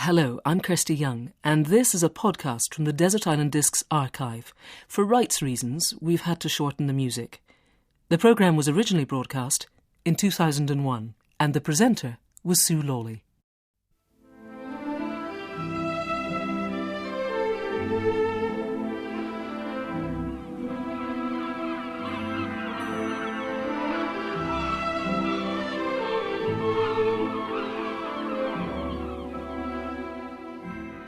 Hello, I'm Kirsty Young, and this is a podcast from the Desert Island Discs archive. For rights reasons, we've had to shorten the music. The programme was originally broadcast in 2001, and the presenter was Sue Lawley.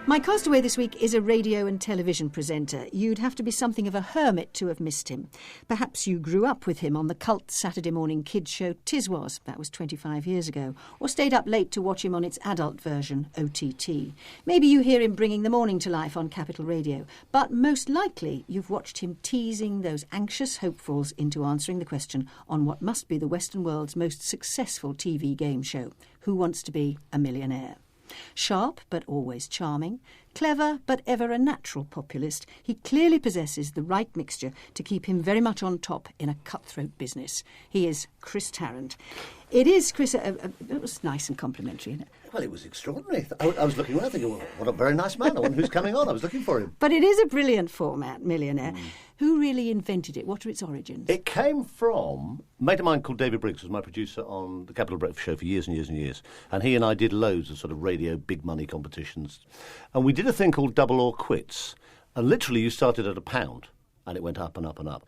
My castaway this week is a radio and television presenter. You'd have to be something of a hermit to have missed him. Perhaps you grew up with him on the cult Saturday morning kids show Tiswas, that was 25 years ago, or stayed up late to watch him on its adult version, OTT. Maybe you hear him bringing the morning to life on Capital Radio, but most likely you've watched him teasing those anxious hopefuls into answering the question on what must be the Western world's most successful TV game show, Who Wants to Be a Millionaire? Sharp but always charming, clever but ever a natural populist, he clearly possesses the right mixture to keep him very much on top in a cutthroat business. He is Chris Tarrant. It is, Chris, it was nice and complimentary, isn't it? Well, it was extraordinary. I was looking around thinking, well, what a very nice man. I wonder who's coming on. I was looking for him. But it is a brilliant format, Millionaire. Who really invented it? What are its origins? It came from a mate of mine called David Briggs, who was my producer on the Capital Breakfast Show for years and years and years. And he and I did loads of sort of radio big money competitions. And we did a thing called Double or Quits. And literally you started at £1 and it went up and up and up.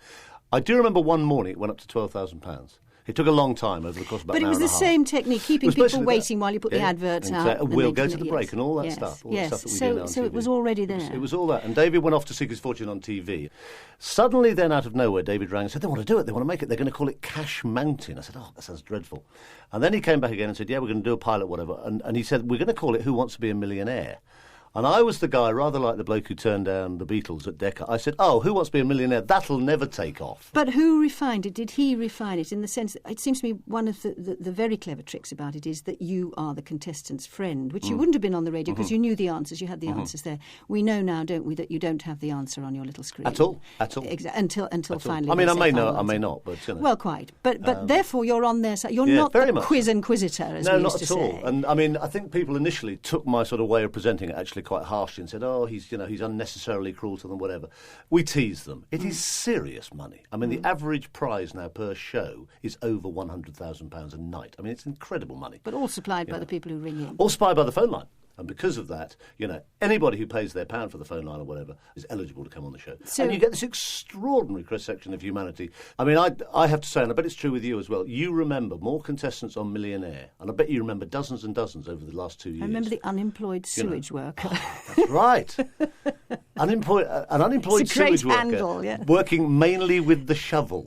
I do remember one morning it went up to £12,000. It took a long time over the course of about an hour and a half. But it was the same technique, keeping people waiting while you put the adverts out. We'll go to the break and all that stuff. All the stuff that we do now on so TV. it was already there. It was all that. And David went off to seek his fortune on TV. Suddenly then, out of nowhere, David rang and said, they want to do it, they want to make it, they're going to call it Cash Mountain. I said, oh, that sounds dreadful. And then he came back again and said, yeah, we're going to do a pilot, whatever. And he said, we're going to call it Who Wants to Be a Millionaire? And I was the guy, rather like the bloke who turned down the Beatles at Decca. I said, oh, Who Wants to Be a Millionaire? That'll never take off. But who refined it? Did he refine it? In the sense that it seems to me one of the very clever tricks about it is that you are the contestant's friend, which you wouldn't have been on the radio because you knew the answers, you had the answers there. We know now, don't we, that you don't have the answer on your little screen. At all. Until finally. I mean, I may not, but you know. Well, quite. But therefore you're on their side. You're not the quiz inquisitor, as we used to say. No, not at all. And I mean, I think people initially took my sort of way of presenting it actually quite harshly and said, oh, he's unnecessarily cruel to them, whatever. We tease them. It is serious money. I mean, the average prize now per show is over £100,000 a night. I mean, it's incredible money. But all supplied by the people who ring in. All supplied by the phone line. And because of that, anybody who pays their pound for the phone line or whatever is eligible to come on the show. And you get this extraordinary cross-section of humanity. I mean, I have to say, and I bet it's true with you as well, you remember more contestants on Millionaire, and I bet you remember dozens and dozens over the last 2 years. I remember the unemployed sewage worker. That's right. An unemployed sewage worker angle, working mainly with the shovel.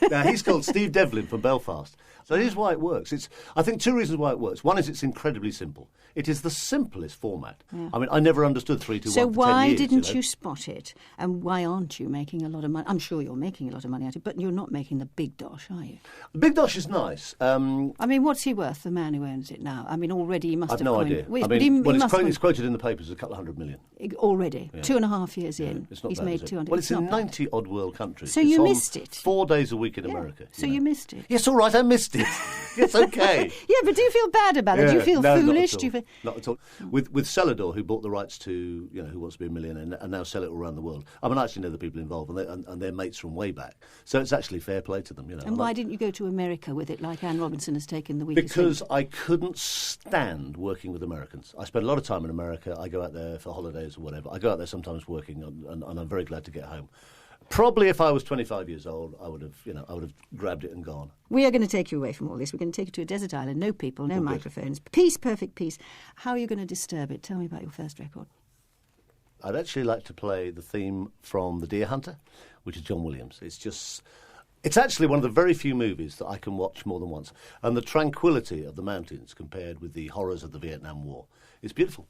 Now, he's called Steve Devlin from Belfast. So here's why it works. I think two reasons why it works. One is it's incredibly simple. It is the simplest format. Yeah. I mean, I never understood 3 to 1 So for 10 why years, didn't you spot it? And why aren't you making a lot of money? I'm sure you're making a lot of money out of it, but you're not making the big dosh, are you? The big dosh is nice. I mean, what's he worth, the man who owns it now? I mean, already he must have... I've no idea. It's quoted in the papers a couple of $100 million. Already? Yeah. 2.5 years in. It's not he's bad, made 200. Well, it's in 90-odd world countries. So you missed it. 4 days a week in America. So you missed it. Yes, all right, I missed it. It's okay. Yeah, but do you feel bad about it? Do you feel foolish? Not at all. With Celador, who bought the rights to Who Wants to Be a Millionaire and now sell it all around the world. I mean, I actually know the people involved, and they're mates from way back. So it's actually fair play to them. And why didn't you go to America with it, like Anne Robinson has taken the weekend? Because I couldn't stand working with Americans. I spend a lot of time in America. I go out there for holidays or whatever. I go out there sometimes working, and I'm very glad to get home. Probably if I was 25 years old, I would have grabbed it and gone. We are going to take you away from all this. We're going to take you to a desert island, no people, no microphones. Peace, perfect peace. How are you going to disturb it? Tell me about your first record. I'd actually like to play the theme from The Deer Hunter, which is John Williams. It's actually one of the very few movies that I can watch more than once. And the tranquility of the mountains compared with the horrors of the Vietnam War is beautiful.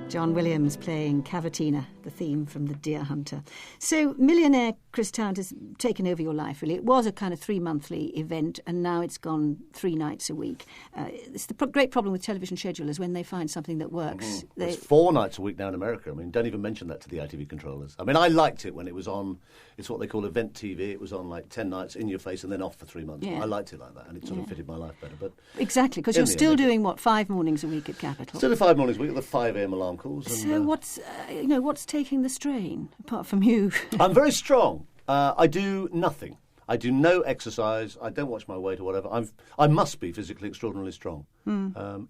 John Williams playing Cavatina, the theme from The Deer Hunter. So millionaire Chris Tarrant has taken over your life, really. It was a kind of 3-monthly event, and now it's gone 3 nights a week. It's the great problem with television schedulers when they find something that works. It's 4 nights a week now in America. I mean, don't even mention that to the ITV controllers. I mean, I liked it when it was on. It's what they call event TV. It was on like 10 nights in your face and then off for 3 months. Yeah. I liked it like that, and it sort of fitted my life better. But exactly, because you're still doing, 5 mornings a week at Capitol? Still 5 mornings a week at the 5 a.m. alarm calls. And, so what's taking the strain, apart from you? I'm very strong. I do nothing. I do no exercise. I don't watch my weight or whatever. I must be physically extraordinarily strong.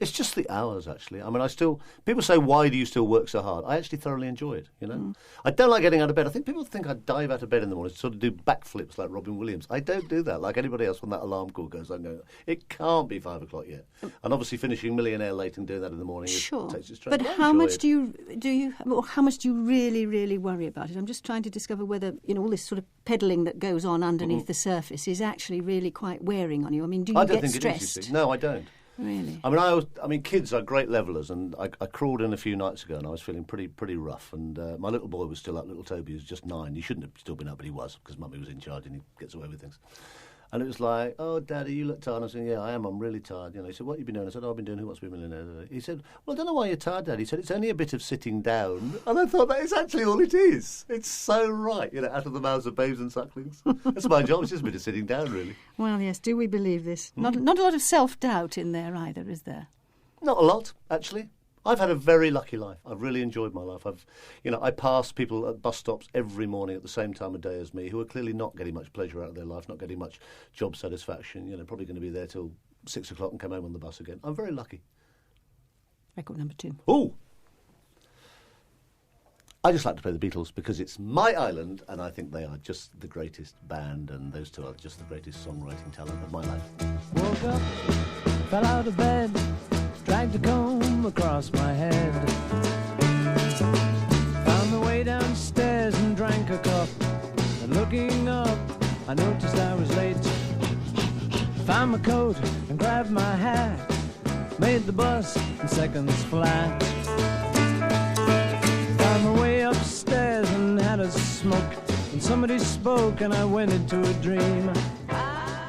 It's just the hours, actually. I mean, people say, why do you still work so hard? I actually thoroughly enjoy it, you know. I don't like getting out of bed. I think people think I dive out of bed in the morning, sort of do backflips like Robin Williams. I don't do that like anybody else. When that alarm call goes, I go, it can't be 5 o'clock yet. And obviously finishing Millionaire late and doing that in the morning takes it straight. But how much do you how much do you really, really worry about it? I'm just trying to discover whether, all this sort of peddling that goes on underneath the surface is actually really quite wearing on you. I mean, do you get stressed? It is, you see. No, I don't. Really? I mean, kids are great levelers, and I crawled in a few nights ago, and I was feeling pretty rough. And my little boy was still up. Little Toby was just 9. He shouldn't have still been up, but he was, because Mummy was in charge, and he gets away with things. And it was like, oh, Daddy, you look tired. I said, yeah, I am. I'm really tired. He said, what have you been doing? I said, I've been doing Who Wants to Be a Millionaire today. He said, well, I don't know why you're tired, Daddy. He said, it's only a bit of sitting down. And I thought, that is actually all it is. It's so right, out of the mouths of babes and sucklings. That's my job. It's just a bit of sitting down, really. Well, yes, do we believe this? Not a lot of self-doubt in there either, is there? Not a lot, actually. I've had a very lucky life. I've really enjoyed my life. I pass people at bus stops every morning at the same time of day as me who are clearly not getting much pleasure out of their life, not getting much job satisfaction, probably going to be there till 6 o'clock and come home on the bus again. I'm very lucky. Record number 2. Ooh! I just like to play the Beatles because it's my island, and I think they are just the greatest band, and those two are just the greatest songwriting talent of my life. Woke up, fell out of bed, dragged a comb across my head, found my way downstairs and drank a cup, and looking up I noticed I was late, found my coat and grabbed my hat, made the bus in seconds flat, found my way upstairs and had a smoke, and somebody spoke and I went into a dream.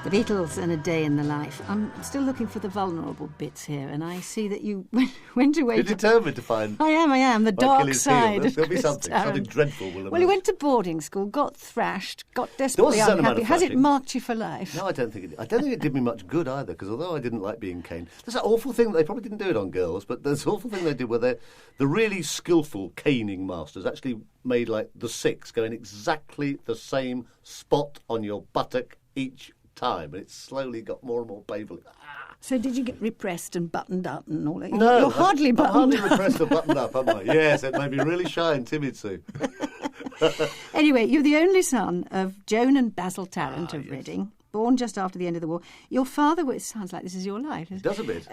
The Beatles and A Day in the Life. I'm still looking for the vulnerable bits here, and I see that you went away. You're determined to find. I am. The dark side. There'll be something dreadful will emerge. Well, you went to boarding school, got thrashed, got desperately unhappy. Has it marked you for life? No, I don't think it. I don't think it did me much good either. Because although I didn't like being caned, there's that awful thing that they probably didn't do it on girls, but there's an awful thing they did where the really skillful caning masters actually made like the 6 go in exactly the same spot on your buttock each time, and it slowly got more and more painful. So did you get repressed and buttoned up and all that? No, you're hardly buttoned up. I'm hardly repressed and buttoned up, am I? Yes, it made me really shy and timid, Sue. Anyway, you're the only son of Joan and Basil Tarrant of Reading, born just after the end of the war. Your father it sounds like this is your life. It does a bit.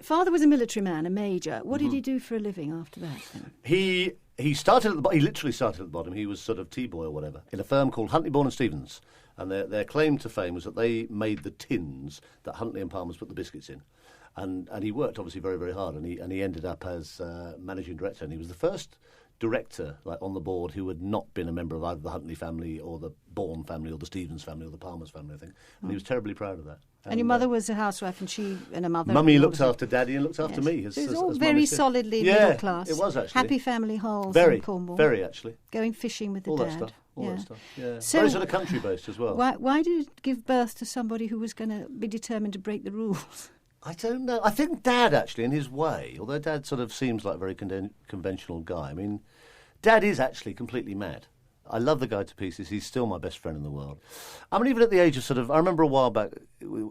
Father was a military man, a major. What did he do for a living after that, then? He started at the he literally started at the bottom. He was sort of T-boy or whatever in a firm called Huntley, Bourne and Stevens. And their claim to fame was that they made the tins that Huntley and Palmer's put the biscuits in. And he worked obviously very, very hard, and he ended up as managing director. And he was the first director on the board who had not been a member of either the Huntley family or the Bourne family or the Stevens family or the Palmer's family, I think. And he was terribly proud of that. And your mother was a housewife, and she and her mother... Mummy looked after Daddy and looked after me. It was all very solidly middle class. It was, actually. Happy family holes in Cornwall. Very, actually. Going fishing with the dad. All that stuff, yeah. So, very sort of country-based as well. Why did it give birth to somebody who was going to be determined to break the rules? I don't know. I think Dad, actually, in his way, although Dad sort of seems like a very conventional guy, I mean, Dad is actually completely mad. I love the guy to pieces. He's still my best friend in the world. I mean, even at the age of I remember a while back,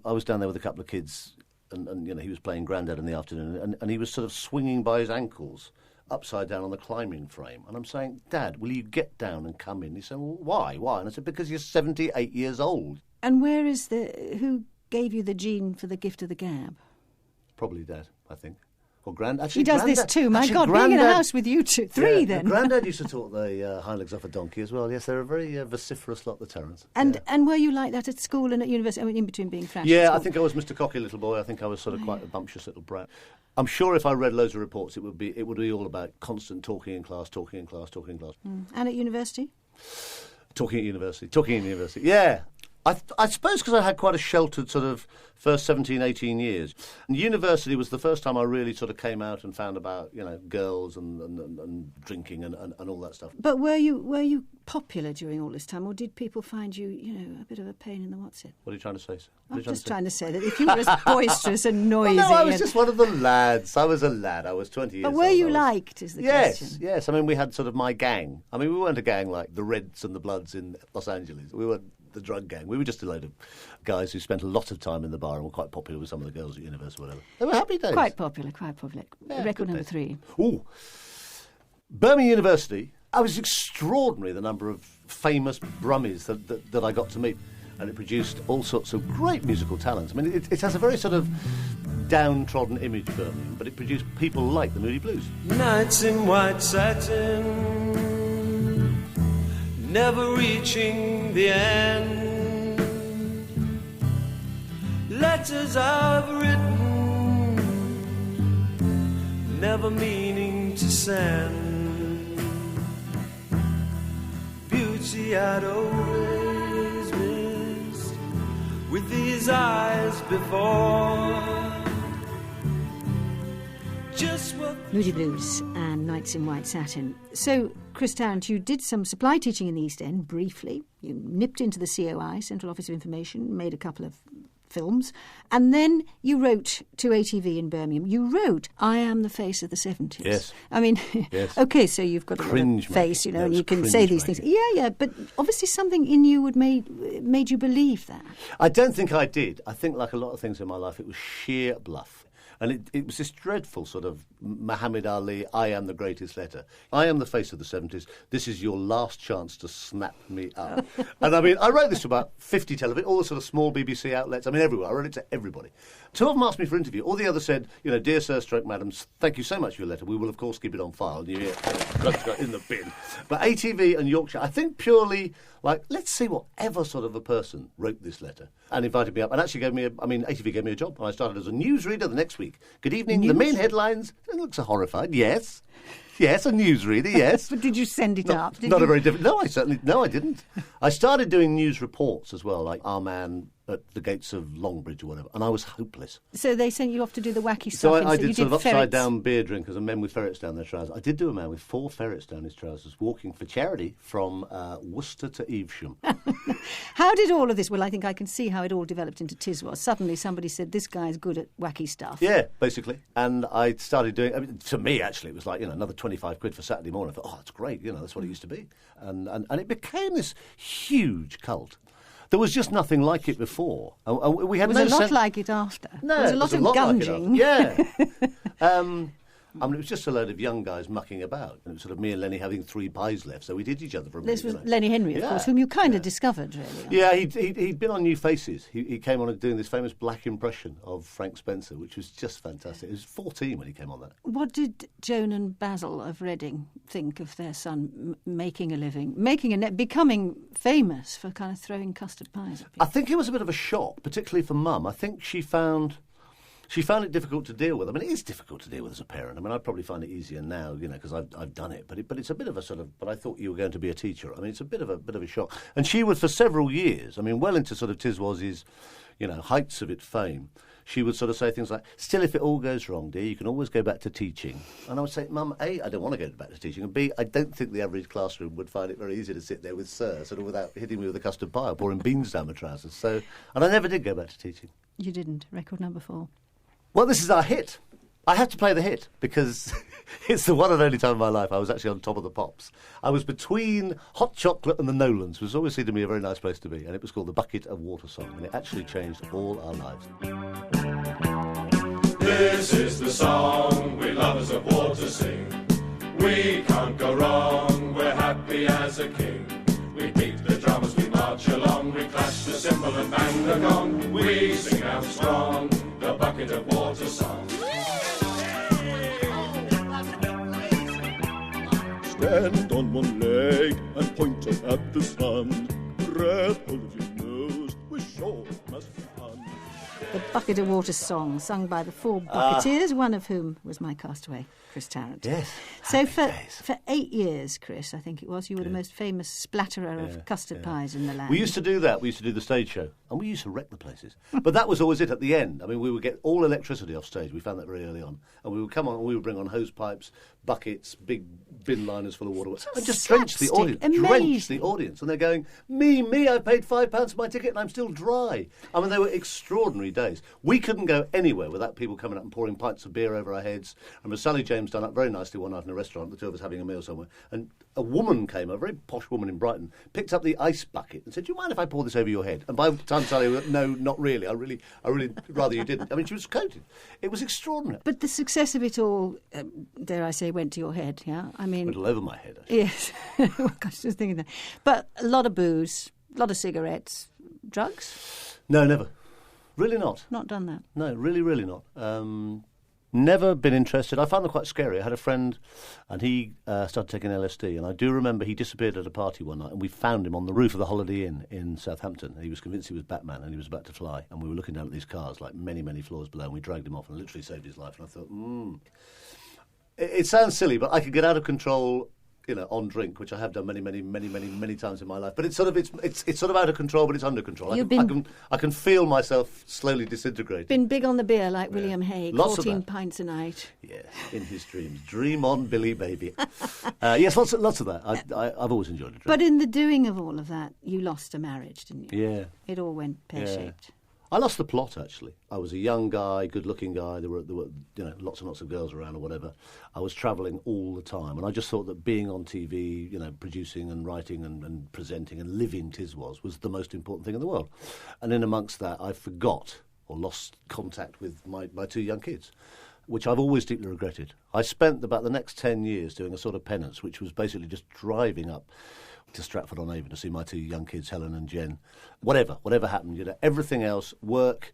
I was down there with a couple of kids, and he was playing Grandad in the afternoon, and he was sort of swinging by his ankles upside down on the climbing frame. And I'm saying, Dad, will you get down and come in? He said, well, why? And I said, because you're 78 years old. And who gave you the gene for the gift of the gab? Probably Dad, I think. Or Grandad. He does this too. My God, being in a house with you two. Three, then. Grandad used to talk the hind legs off a donkey as well. Yes, they're a very vociferous lot, the Tarrants. And were you like that at school and at university? I mean, in between being fresh. Yeah, I think I was Mr. Cocky little boy. I think I was sort of quite a bumptious little brat. I'm sure if I read loads of reports, it would be all about constant talking in class. And at university? Talking in university. Yeah. I suppose because I had quite a sheltered sort of first 17, 18 years. And university was the first time I really sort of came out and found about, girls and drinking and all that stuff. But were you popular during all this time, or did people find you, a bit of a pain in the what's-it? What are you trying to say, sir? I'm just trying to say that if you were as boisterous and noisy... Well, no, I was just one of the lads. I was a lad. I was 20 years old. But were you liked, is the question. Yes. I mean, we had sort of my gang. I mean, we weren't a gang like the Reds and the Bloods in Los Angeles. We weren't the drug gang. We were just a load of guys who spent a lot of time in the bar and were quite popular with some of the girls at university or whatever. They were happy days. Quite popular. Yeah, Record number 3. Ooh. Birmingham University, I was extraordinary, the number of famous brummies that I got to meet. And it produced all sorts of great musical talents. I mean, it has a very sort of downtrodden image, Birmingham, but it produced people like the Moody Blues. Nights in white satin, never reaching the end. Letters I've written, never meaning to send. Beauty I'd always missed with these eyes before. Just what Moody Blues and Nights in White Satin. So, Chris Tarrant, you did some supply teaching in the East End, briefly. You nipped into the COI, Central Office of Information, made a couple of films, and then you wrote to ATV in Birmingham. You wrote, I am the face of the 70s. Yes. I mean, yes. OK, so you've got a cringe face, making. and you can say these things. Yeah, but obviously something in you made you believe that. I don't think I did. I think, like a lot of things in my life, it was sheer bluff. And it was this dreadful sort of Muhammad Ali, I am the greatest letter. I am the face of the 70s. This is your last chance to snap me up. And I mean, I wrote this to about 50 television, all the sort of small BBC outlets. I mean, everywhere. I wrote it to everybody. 2 of them asked me for interview. All the others said, dear sir, stroke madams, thank you so much for your letter. We will, of course, keep it on file. And you hear, in the bin. But ATV and Yorkshire, I think purely, like, let's see whatever sort of a person wrote this letter and invited me up and actually ATV gave me a job. And I started as a newsreader the next week. Good evening. The main headlines. It looks horrified. Yes, a newsreader. Yes. But did you send it up? A very different. No, I didn't. I started doing news reports as well, like Our Man at the gates of Longbridge or whatever, and I was hopeless. So they sent you off to do the wacky stuff. So I did you sort of ferrets. upside-down beer drinkers and men with ferrets down their trousers. I did do a man with 4 ferrets down his trousers walking for charity from Worcester to Evesham. How did all of this... Well, I think I can see how it all developed into Tiswas. Suddenly somebody said, this guy's good at wacky stuff. Yeah, basically. And I started doing... I mean, to me, actually, it was like, another 25 quid for Saturday morning. I thought, that's great, that's what it used to be. And it became this huge cult. There was just nothing like it before. We had it was a lot like it after. No, there was a lot of gunging. Like yeah. I mean, it was just a load of young guys mucking about. And it was sort of me and Lenny having 3 pies left, so we did each other for a minute. This was Lenny Henry, of course, whom you kind of discovered, really. Yeah, he'd been on New Faces. He came on doing this famous black impression of Frank Spencer, which was just fantastic. He was 14 when he came on that. What did Joan and Basil of Reading think of their son making a living, becoming famous for kind of throwing custard pies at people? I think it was a bit of a shock, particularly for Mum. I think she found it difficult to deal with. I mean, it is difficult to deal with as a parent. I mean, I'd probably find it easier now, because I've done it. But it's a bit of a sort of. But I thought you were going to be a teacher. I mean, it's a bit of a shock. And she would, for several years. I mean, well into sort of Tiswas's, heights of its fame. She would sort of say things like, "Still, if it all goes wrong, dear, you can always go back to teaching." And I would say, "Mum, A, I don't want to go back to teaching, and B, I don't think the average classroom would find it very easy to sit there with Sir, sort of without hitting me with a custard pie or pouring beans down my trousers." So, and I never did go back to teaching. You didn't. Record number 4. Well, this is our hit. I have to play the hit because it's the one and only time in my life I was actually on top of the pops. I was between Hot Chocolate and the Nolans, which was always seemed to me a very nice place to be, and it was called The Bucket of Water Song, and it actually changed all our lives. This is the song we lovers of water sing. We can't go wrong, we're happy as a king. We beat the drum as we march along, we clash the cymbal and bang the gong. We sing out strong, the bucket of water song. Stand on one leg and point up at the sun. Grab hold of your nose, we're sure it must be fun. The Bucket of Water song, sung by the four Bucketeers, one of whom was my castaway, Chris Tarrant. Yes. So Happy days. for 8 years, Chris, I think it was, you were the most famous splatterer of custard pies in the land. We used to do that. We used to do the stage show, and we used to wreck the places. But that was always it at the end. I mean, we would get all electricity off stage. We found that very early on. And we would come on and we would bring on hose pipes, buckets, big bin liners full of water, and just drench the slapstick, audience. Drench amazing. the audience. And they're going, me, I paid £5 for my ticket and I'm still dry. I mean, they were extraordinary days. We couldn't go anywhere without people coming up and pouring pints of beer over our heads. And with Sally James done up very nicely one night in a restaurant, the two of us having a meal somewhere, and a woman came, a very posh woman in Brighton, picked up the ice bucket and said, "Do you mind if I pour this over your head?" And by the time Sally went, "No, not really. I really rather you d'idn't." I mean, she was coated. It was extraordinary. But the success of it all, dare I say, went to your head, yeah? I mean... Went all over my head, actually. Yes. Oh, gosh, just thinking that. But a lot of booze, a lot of cigarettes, drugs? No, never. Really not. Not done that. No, really not. Never been interested. I found them quite scary. I had a friend, and he started taking LSD, and I do remember he disappeared at a party one night, and we found him on the roof of the Holiday Inn in Southampton. He was convinced he was Batman, and he was about to fly, and we were looking down at these cars, like many, many floors below, and we dragged him off and literally saved his life. And I thought, It sounds silly, but I could get out of control, on drink, which I have done many times in my life. But it's sort of out of control, but it's under control. I can feel myself slowly disintegrating. Been big on the beer like William Hague, Lots of 14 that. pints a night. Yes, in his dreams. Dream on, Billy, baby. Yes, lots of that. I've always enjoyed a drink. But in the doing of all of that, you lost a marriage, didn't you? Yeah. It all went pear-shaped. I lost the plot, actually. I was a young guy, good-looking guy. There were lots and lots of girls around or whatever. I was travelling all the time, and I just thought that being on TV, producing and writing and presenting and living Tiswas was the most important thing in the world. And in amongst that, I forgot or lost contact with my two young kids, which I've always deeply regretted. I spent about the next 10 years doing a sort of penance, which was basically just driving up to Stratford-on-Avon to see my two young kids, Helen and Jen. Whatever happened, everything else, work,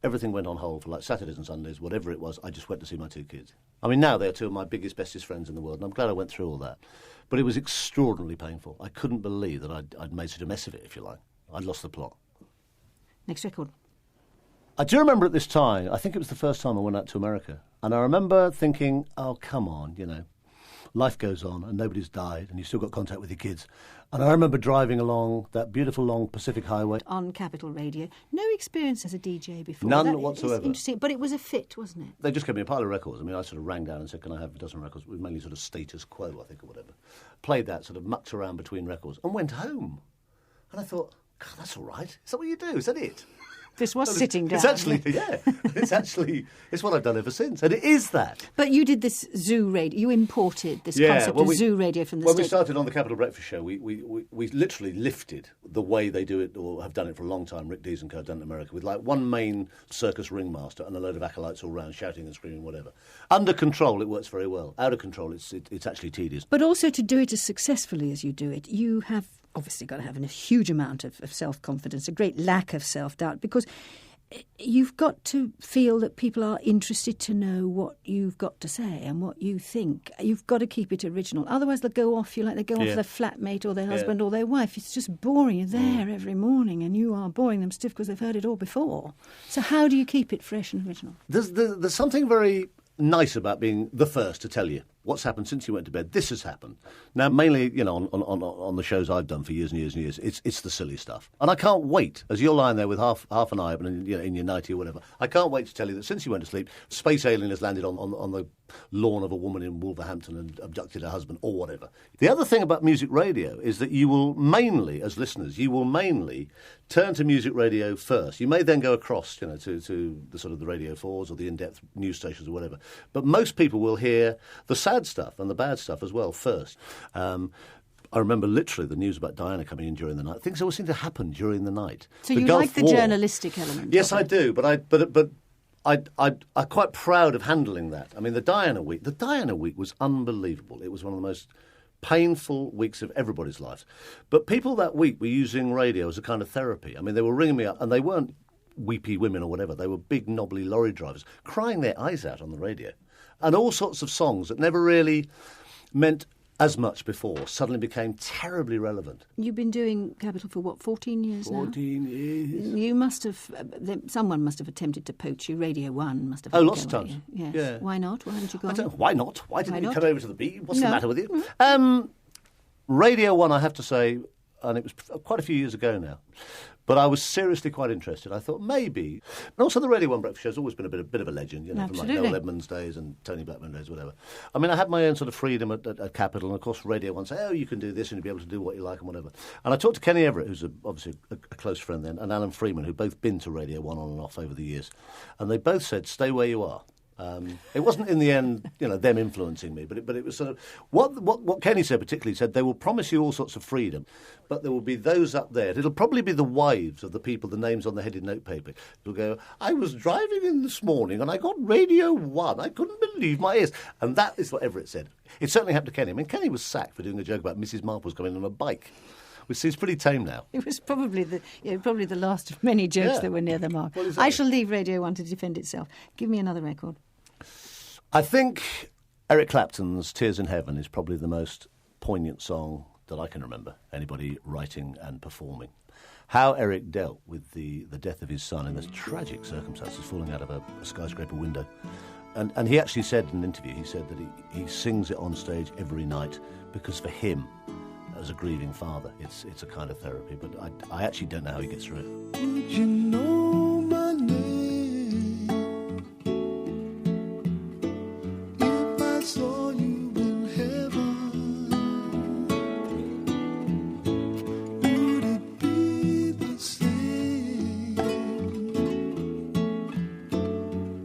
everything went on hold for like Saturdays and Sundays, whatever it was, I just went to see my two kids. I mean, now they're two of my biggest, bestest friends in the world, and I'm glad I went through all that. But it was extraordinarily painful. I couldn't believe that I'd made such a mess of it, if you like. I'd lost the plot. Next record. I do remember at this time, I think it was the first time I went out to America, and I remember thinking, oh, come on, life goes on and nobody's died and you've still got contact with your kids. And I remember driving along that beautiful long Pacific Highway. On Capital Radio. No experience as a DJ before. None That whatsoever. is interesting, but it was a fit, wasn't it? They just gave me a pile of records. I mean, I sort of rang down and said, can I have a dozen records? It was mainly sort of status quo, I think, or whatever. Played that, sort of mucked around between records and went home. And I thought, God, that's all right. Is that what you do? Is that it? This was sitting down. It's actually, it's what I've done ever since. And it is that. But you did this zoo radio. You imported this concept of zoo radio from the When States. we started on the Capital Breakfast Show, we literally lifted the way they do it, or have done it for a long time. Rick Dees and Co. have done it in America, with like one main circus ringmaster and a load of acolytes all round shouting and screaming, whatever. Under control, it works very well. Out of control, it's actually tedious. But also to do it as successfully as you do it, you have obviously got to have a huge amount of self-confidence, a great lack of self-doubt, because you've got to feel that people are interested to know what you've got to say and what you think. You've got to keep it original. Otherwise they'll go off you like they go off their flatmate or their husband or their wife. It's just boring. You're there every morning and you are boring them stiff because they've heard it all before. So how do you keep it fresh and original? There's something very nice about being the first to tell you what's happened since you went to bed. This has happened. Now, mainly, on the shows I've done for years and years and years, it's the silly stuff. And I can't wait, as you're lying there with half an eye open in your nightie or whatever, I can't wait to tell you that since you went to sleep, space alien has landed on the lawn of a woman in Wolverhampton and abducted her husband or whatever. The other thing about music radio is that you will mainly, as listeners, turn to music radio first. You may then go across, to the sort of the Radio 4s or the in-depth news stations or whatever. But most people will hear the sad stuff and the bad stuff as well first. I remember literally the news about Diana coming in during the night. Things always seem to happen during the night. So you like the journalistic element? Yes, I do. But I'm quite proud of handling that. I mean, the Diana week was unbelievable. It was one of the most painful weeks of everybody's lives. But people that week were using radio as a kind of therapy. I mean, they were ringing me up, and they weren't weepy women or whatever. They were big, knobbly lorry drivers crying their eyes out on the radio. And all sorts of songs that never really meant as much before suddenly became terribly relevant. You've been doing Capital for, 14 years now? 14 years. You must have... someone must have attempted to poach you. Radio 1 must have... Oh, lots of times. Yes. Yeah. Why not? Why haven't you gone? Why not? Why didn't you come over to the B? What's the matter with you? Radio 1, I have to say, and it was quite a few years ago now, but I was seriously quite interested. I thought maybe... And also the Radio 1 breakfast show's always been a bit of a legend, from like Noel Edmonds days and Tony Blackman days, whatever. I mean, I had my own sort of freedom at Capital, and of course Radio 1 say, you can do this and you'll be able to do what you like and whatever. And I talked to Kenny Everett, who's obviously a close friend then, and Alan Freeman, who'd both been to Radio 1 on and off over the years. And they both said, stay where you are. It wasn't in the end, them influencing me, but it was sort of what Kenny said particularly. Said they will promise you all sorts of freedom, but there will be those up there. It'll probably be the wives of the people, the names on the headed notepaper. Who'll go, I was driving in this morning and I got Radio 1. I couldn't believe my ears, and that is what Everett said. It certainly happened to Kenny. I mean, Kenny was sacked for doing a joke about Mrs. Marple's coming on a bike, which seems pretty tame now. It was probably the last of many jokes that were near the mark. I shall leave Radio 1 to defend itself. Give me another record. I think Eric Clapton's Tears in Heaven is probably the most poignant song that I can remember anybody writing and performing. How Eric dealt with the death of his son in this tragic circumstances, falling out of a skyscraper window. And he actually said in an interview, he said that he sings it on stage every night because for him, as a grieving father, it's a kind of therapy. But I actually don't know how he gets through it. You know my name. If I saw you in heaven, would it be the same?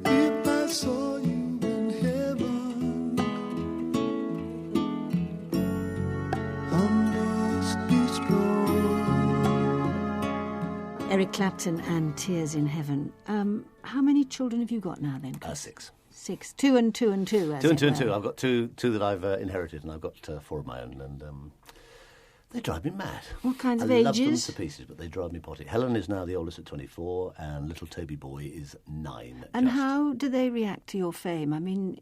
If I saw you in heaven, I must be strong. Eric Clapton and Tears in Heaven. How many children have you got now then? 6. 6. 2 and 2 and 2. Two and two and two. I've got two that I've inherited, and I've got 4 of my own, and they drive me mad. What kinds of I love ages? them to pieces, but they drive me potty. Helen is now the oldest at 24, and little Toby boy is 9. And just. how do they react to your fame? I mean,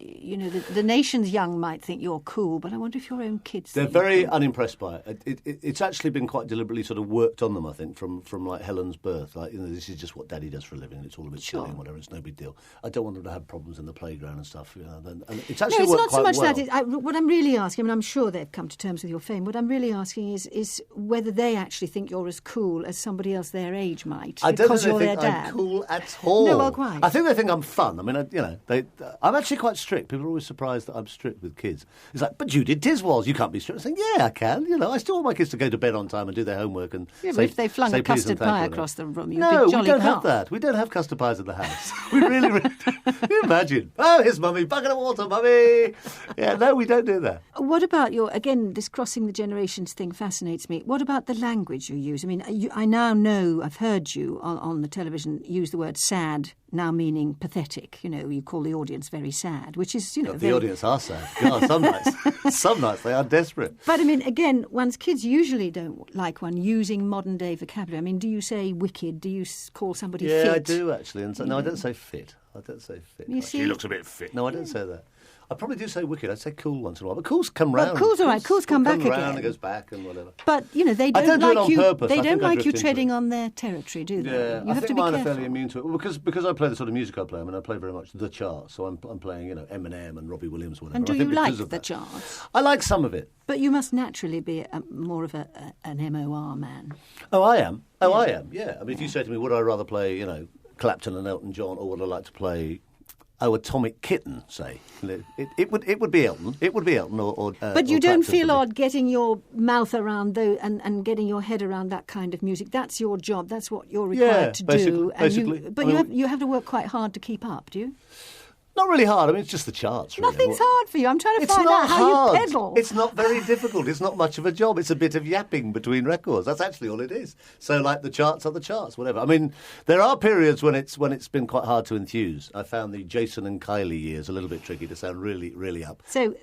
the nation's young might think you're cool, but I wonder if your own kids They're think very you're cool. unimpressed by it. It's actually been quite deliberately sort of worked on them, I think, from like Helen's birth. Like, this is just what Daddy does for a living. It's all a bit silly and whatever. It's no big deal. I don't want them to have problems in the playground and stuff. And it's actually No, it's worked not so quite much well. that. What I'm really asking, I mean, I'm sure they've come to terms with your fame. What I'm really asking is whether they actually think you're as cool as somebody else their age might. I don't because think you're they their think dad. I'm cool at all. No, well, quite. I think they think I'm fun. I mean, I'm actually quite strict. People are always surprised that I'm strict with kids. It's like, but you did Tiswalls. You can't be strict. I think, yeah, I can. I still want my kids to go to bed on time and do their homework and Yeah, say, but if they flung say a please and custard thank pie you. across the room, you'd No, be jolly we don't have calm. that. We don't have custard pies in the house. We really can you imagine? Oh, here's Mummy. Bucket of water, Mummy. Yeah, no, we don't do that. What about again, this crossing the generations thing fascinates me. What about the language you use? I mean, I now know, I've heard you on the television use the word sad, now meaning pathetic. You call the audience very sad, which is, The audience are sad. God, some nights they are desperate. But, I mean, again, one's kids usually don't like one using modern-day vocabulary. I mean, do you say wicked? Do you call somebody fit? Yeah, I do, actually. And no, I don't say fit. You see? She looks a bit fit. No, I don't say that. I probably do say wicked. I say cool once in a while. But cool's come round. Well, cool's all right. Cool's come back round again. and goes back and whatever. But, they I don't don't do it like on you. purpose. They I don't think I like you drift into treading it. on their territory, do they? Yeah, You I have to think be mine are careful. fairly immune to it. Well, because I play the sort of music I play. I mean, I play very much the charts. So I'm playing, Eminem and Robbie Williams, whatever. And do I think you like because of the that. charts? I like some of it. But you must naturally be more of an MOR man. Oh, I am. I am. Yeah. I mean, if you say to me, would I rather play, Clapton and Elton John, or would I like to play Atomic Kitten, say? It would be Elton. It would be Elton or But you or don't Clapton feel for me. odd getting your mouth around and getting your head around that kind of music. That's your job. That's what you're required to do. basically. But you have to work quite hard to keep up, do you? Not really hard. I mean, it's just the charts, really. Nothing's hard for you. I'm trying to It's find not out how hard. you pedal. It's not very difficult. It's not much of a job. It's a bit of yapping between records. That's actually all it is. So, like, the charts are the charts, whatever. I mean, there are periods when it's been quite hard to enthuse. I found the Jason and Kylie years a little bit tricky to sound really, really up. So,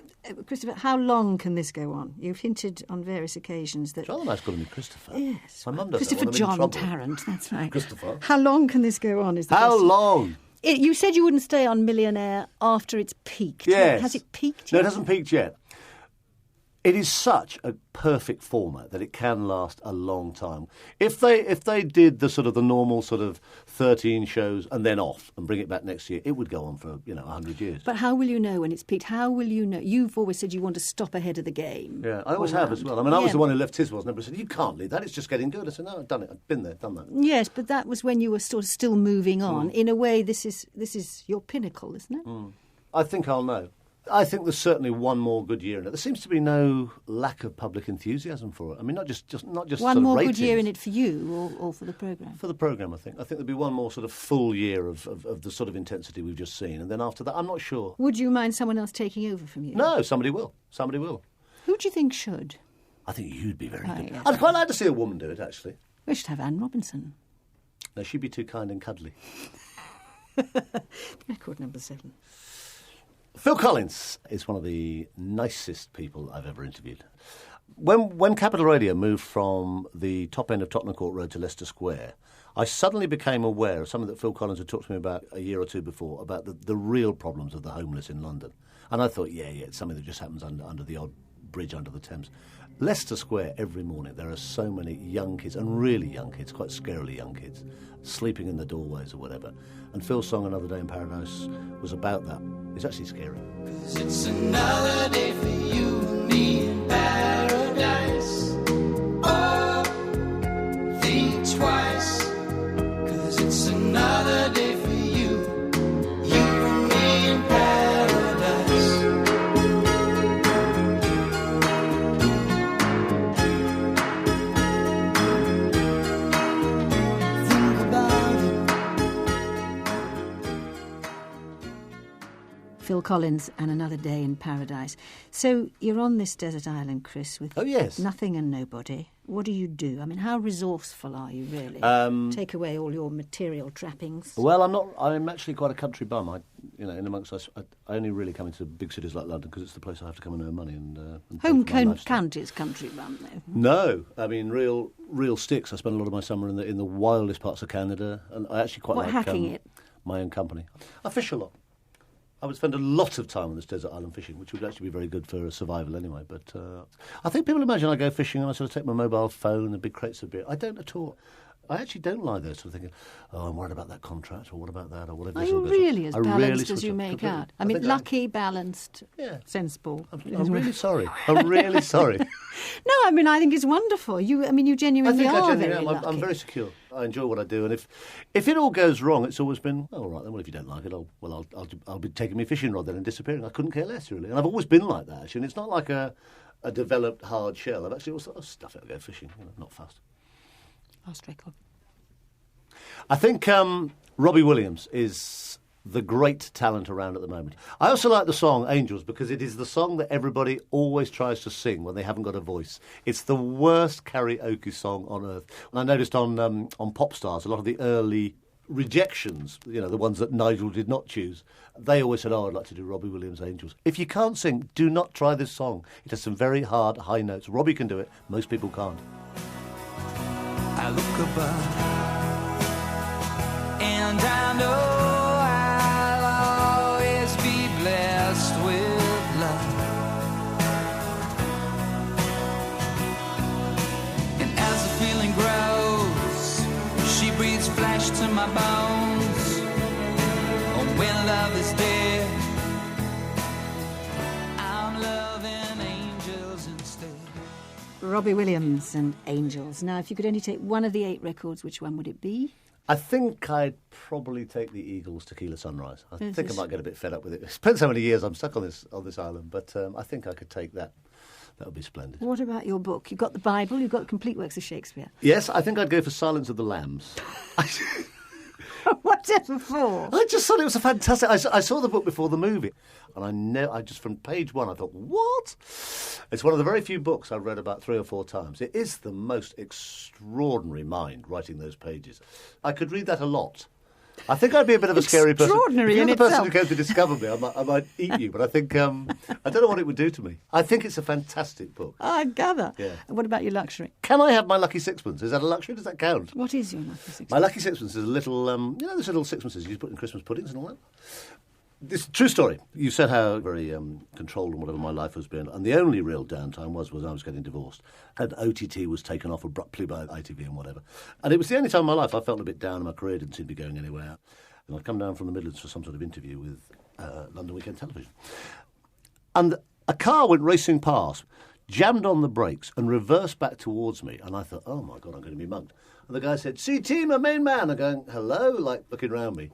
Christopher, how long can this go on? You've hinted on various occasions that... It's rather nice calling me Christopher. Yes. My mum does Christopher that when I'm in John trouble. Tarrant, that's right. Christopher. How long can this go on? Is the How question. long? You said you wouldn't stay on Millionaire after it's peaked. Yes. Has it peaked No, yet? it hasn't peaked yet. It is such a perfect format that it can last a long time. If they did the sort of the normal sort of 13 shows and then off and bring it back next year, it would go on for 100 years. But how will you know when it's peaked? How will you know? You've always said you want to stop ahead of the game. Yeah, I always have as well. I mean, I was the one who left Tiswas, and everybody said, "You can't leave that. It's just getting good." I said, "No, I've done it. I've been there, done that." Yes, but that was when you were sort of still moving on. In a way, this is your pinnacle, isn't it? I think I'll know. I think there's certainly one more good year in it. There seems to be no lack of public enthusiasm for it. I mean, not just one sort of more ratings. good year in it for you, or for the programme? For the programme, I think. I think there'll be one more sort of full year of the sort of intensity we've just seen. And then after that, I'm not sure. Would you mind someone else taking over from you? No, somebody will. Somebody will. Who do you think should? I think you'd be very good. Yes. I'd quite like to see a woman do it, actually. We should have Anne Robinson. No, she'd be too kind and cuddly. Record number 7. Phil Collins is one of the nicest people I've ever interviewed. When Capital Radio moved from the top end of Tottenham Court Road to Leicester Square, I suddenly became aware of something that Phil Collins had talked to me about a year or two before, about the real problems of the homeless in London. And I thought, yeah, it's something that just happens under the odd bridge under the Thames. Leicester Square, every morning, there are so many young kids, and really young kids, quite scarily young kids, sleeping in the doorways or whatever. And Phil's song, Another Day in Paradise, was about that. It's actually scary. 'Cause it's another day for you and me in paradise. Oh, think twice. 'Cause it's another day for you and me in paradise. Think about it. Phil Collins and Another Day in Paradise. So you're on this desert island, Chris, with Oh, yes. nothing and nobody. What do you do? I mean, how resourceful are you, really? Take away all your material trappings. Well, I'm not. I'm actually quite a country bum. In amongst us, I only really come into big cities like London because it's the place I have to come and earn money and pay Home for my lifestyle. county's country bum, though. No, I mean real sticks. I spend a lot of my summer in the wildest parts of Canada, and I actually quite like hacking it? my own company. I fish a lot. I would spend a lot of time on this desert island fishing, which would actually be very good for survival anyway. But I think people imagine I go fishing and I sort of take my mobile phone and the big crates of beer. I don't at all. I actually don't lie there sort of thinking, oh, I'm worried about that contract, or what about that, or whatever. Are you really as balanced as you switch off make completely. out? I mean, think lucky, balanced, Yeah. sensible. I'm really sorry. I'm really sorry. No, I mean, I think it's wonderful. You genuinely are very lucky. I'm very secure. I enjoy what I do, and if it all goes wrong, it's always been, oh, all right, then. Well, if you don't like it, I'll be taking my fishing rod then and disappearing. I couldn't care less, really. And I've always been like that, actually. And it's not like a developed hard shell. I've actually also stuff it. I go fishing. Not fast. Last record. I think Robbie Williams is the great talent around at the moment. I also like the song Angels because it is the song that everybody always tries to sing when they haven't got a voice. It's the worst karaoke song on earth. And I noticed on Pop Stars, a lot of the early rejections, the ones that Nigel did not choose, they always said, I'd like to do Robbie Williams' Angels. If you can't sing, do not try this song. It has some very hard, high notes. Robbie can do it. Most people can't. I look above and I know I'll always be blessed with love. And as the feeling grows, she breathes flesh to my bones. Oh, when love is dead, I'm loving angels instead. Robbie Williams and Angels. Now, if you could only take one of the 8 records, which one would it be? I think I'd probably take the Eagles' Tequila Sunrise. I think I might get a bit fed up with it. It depends how many years I'm stuck on this island, but I think I could take that. That would be splendid. What about your book? You've got the Bible, you've got complete works of Shakespeare. Yes, I think I'd go for Silence of the Lambs. Whatever for? I just thought it was a fantastic... I saw the book before the movie, and I just from page 1, I thought, what? It's one of the very few books I've read about 3 or 4 times. It is the most extraordinary mind writing those pages. I could read that a lot. I think I'd be a bit of a scary person. Extraordinary if you're in the person itself. who came to discover me, I might eat you, but I think... I don't know what it would do to me. I think it's a fantastic book. I gather. Yeah. And what about your luxury? Can I have my lucky sixpence? Is that a luxury? Does that count? What is your lucky sixpence? My lucky sixpence is a little, those little sixpences you put in Christmas puddings and all that? This is a true story. You said how very controlled and whatever my life has been, and the only real downtime was when I was getting divorced. And OTT was taken off abruptly by ITV and whatever. And it was the only time in my life I felt a bit down and my career didn't seem to be going anywhere. And I'd come down from the Midlands for some sort of interview with London Weekend Television. And a car went racing past, jammed on the brakes and reversed back towards me. And I thought, oh, my God, I'm going to be mugged. And the guy said, CT, my main man. I'm going, hello, like looking round me.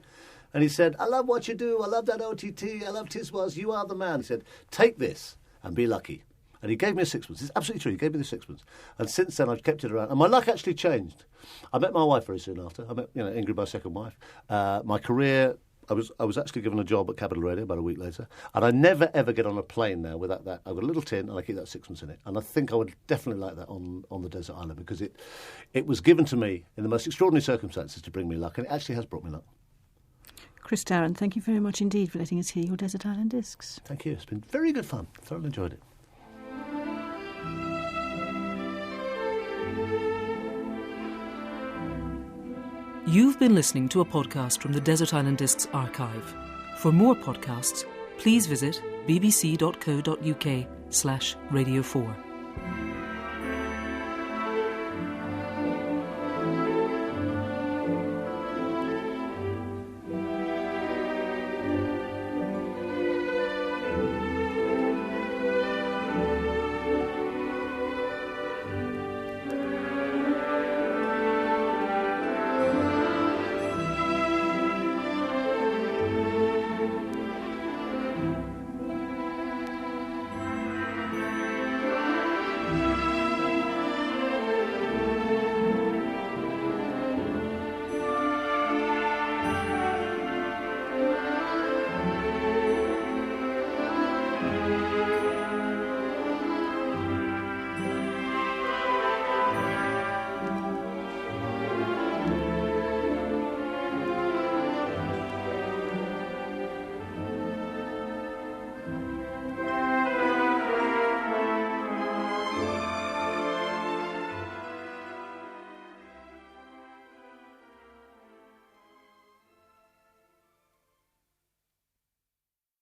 And he said, I love what you do. I love that OTT. I love Tiswas. You are the man. He said, take this and be lucky. And he gave me a sixpence. It's absolutely true. He gave me the sixpence. And since then, I've kept it around. And my luck actually changed. I met my wife very soon after. I met Ingrid, my second wife. My career, I was actually given a job at Capital Radio about a week later. And I never, ever get on a plane now without that. I've got a little tin and I keep that sixpence in it. And I think I would definitely like that on the desert island because it was given to me in the most extraordinary circumstances to bring me luck. And it actually has brought me luck. Chris Tarrant, thank you very much indeed for letting us hear your Desert Island Discs. Thank you. It's been very good fun. Thoroughly enjoyed it. You've been listening to a podcast from the Desert Island Discs archive. For more podcasts, please visit bbc.co.uk/Radio4.